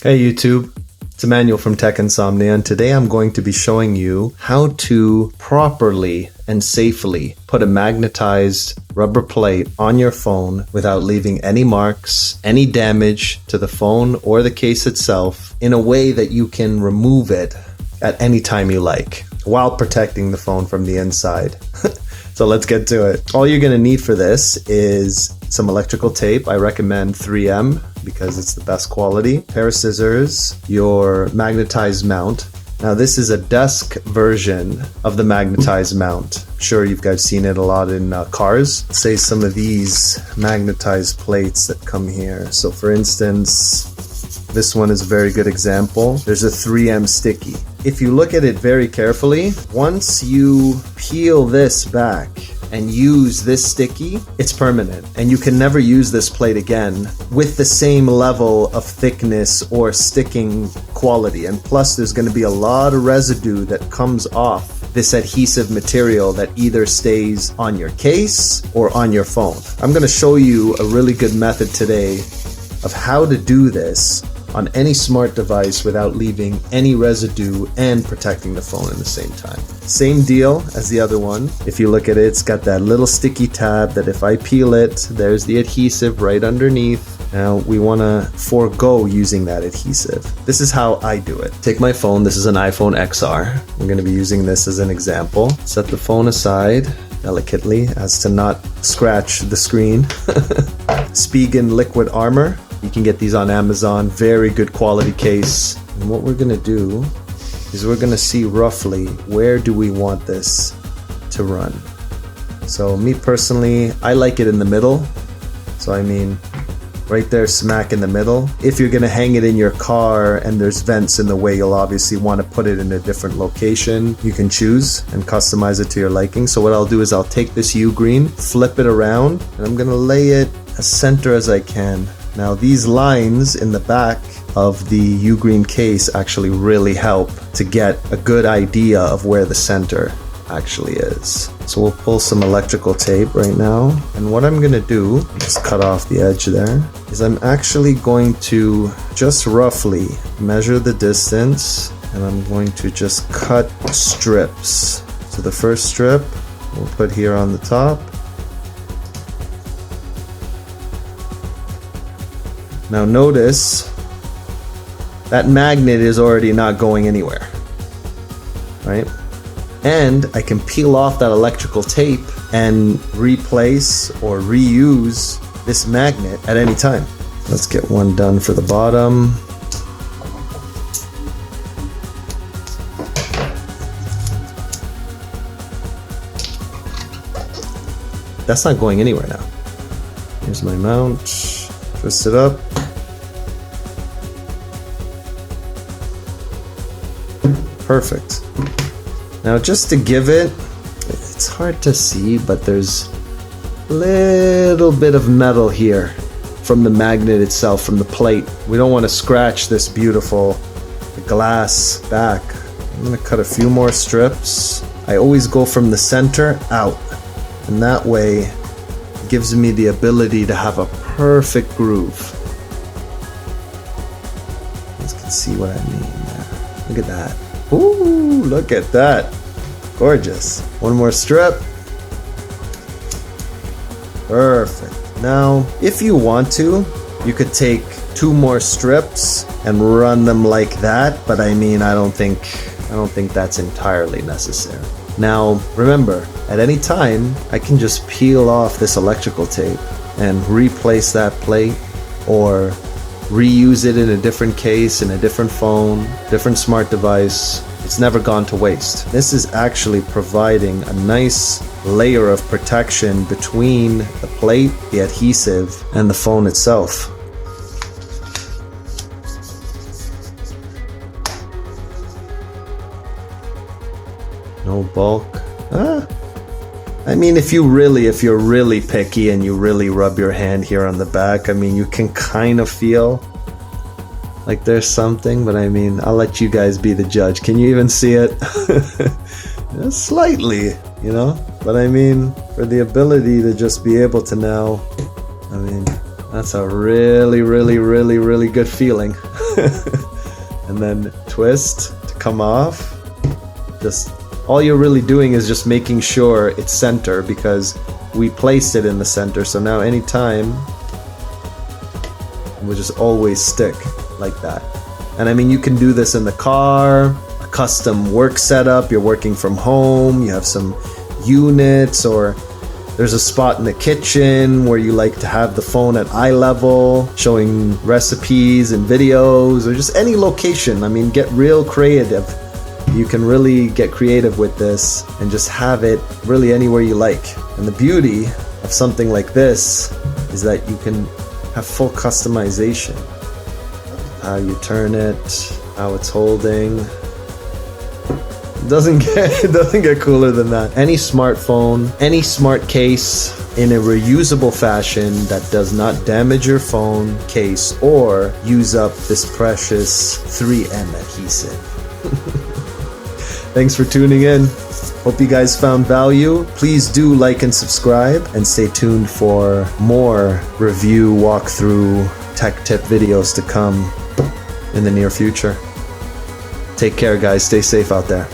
Hey YouTube, it's Emmanuel from TechInsomnia, and today I'm going to be showing you how to properly and safely put a magnetized rubber plate on your phone without leaving any marks, any damage to the phone or the case itself, in a way that you can remove it at any time you like, while protecting the phone from the inside. So let's get to it. All you're gonna need for this is some electrical tape. I recommend 3M because it's the best quality. Pair of scissors, your magnetized mount. Now this is a desk version of the magnetized mount. I'm sure you guys seen it a lot in cars. Say some of these magnetized plates that come here. So for instance, this one is a very good example. There's a 3M sticky. If you look at it very carefully, once you peel this back and use this sticky, it's permanent. And you can never use this plate again with the same level of thickness or sticking quality. And plus, there's gonna be a lot of residue that comes off this adhesive material that either stays on your case or on your phone. I'm gonna show you a really good method today of how to do this on any smart device without leaving any residue and protecting the phone at the same time. Same deal as the other one. If you look at it, it's got that little sticky tab that if I peel it, there's the adhesive right underneath. Now we want to forego using that adhesive. This is how I do it. Take my phone, this is an iPhone XR. We're going to be using this as an example. Set the phone aside delicately as to not scratch the screen. Spigen Liquid Armor. You can get these on Amazon, very good quality case. And what we're gonna do is we're gonna see roughly where do we want this to run. So me personally, I like it in the middle. So I mean, right there smack in the middle. If you're gonna hang it in your car and there's vents in the way, you'll obviously wanna put it in a different location. You can choose and customize it to your liking. So what I'll do is I'll take this U green, flip it around, and I'm gonna lay it as center as I can. Now these lines in the back of the U-green case actually really help to get a good idea of where the center actually is. So we'll pull some electrical tape right now. And what I'm gonna do, just cut off the edge there, is I'm actually going to just roughly measure the distance, and I'm going to just cut strips. So the first strip we'll put here on the top. Now notice that magnet is already not going anywhere, right? And I can peel off that electrical tape and replace or reuse this magnet at any time. Let's get one done for the bottom. That's not going anywhere now. Here's my mount, twist it up. Perfect. Now just to give it, it's hard to see, but there's a little bit of metal here from the magnet itself, from the plate. We don't want to scratch this beautiful glass back. I'm gonna cut a few more strips. I always go from the center out, and that way it gives me the ability to have a perfect groove. You guys can see what I mean there. Look at that. Ooh, look at that. Gorgeous. One more strip. Perfect. Now, if you want to, you could take 2 more strips and run them like that, but I mean, I don't think that's entirely necessary. Now, remember, at any time, I can just peel off this electrical tape and replace that plate, or reuse it in a different case, in a different phone, different smart device. It's never gone to waste. This is actually providing a nice layer of protection between the plate, the adhesive, and the phone itself. No bulk. I mean, if you're really picky and you really rub your hand here on the back, I mean, you can kind of feel like there's something, but I mean, I'll let you guys be the judge. Can you even see it? Slightly, but I mean, for the ability to just be able to now, I mean, That's a really, really, really, really good feeling. And then twist to come off. Just all you're really doing is just making sure it's center, because we placed it in the center. So now anytime, it will just always stick like that. And I mean, you can do this in the car, a custom work setup, you're working from home, you have some units, or there's a spot in the kitchen where you like to have the phone at eye level, showing recipes and videos, or just any location. I mean, get real creative. You can really get creative with this and just have it really anywhere you like. And the beauty of something like this is that you can have full customization. How you turn it, how it's holding. It doesn't get cooler than that. Any smartphone, any smart case in a reusable fashion that does not damage your phone case or use up this precious 3M adhesive. Thanks for tuning in. Hope you guys found value. Please do like and subscribe, and stay tuned for more review, walkthrough, tech tip videos to come in the near future. Take care, guys. Stay safe out there.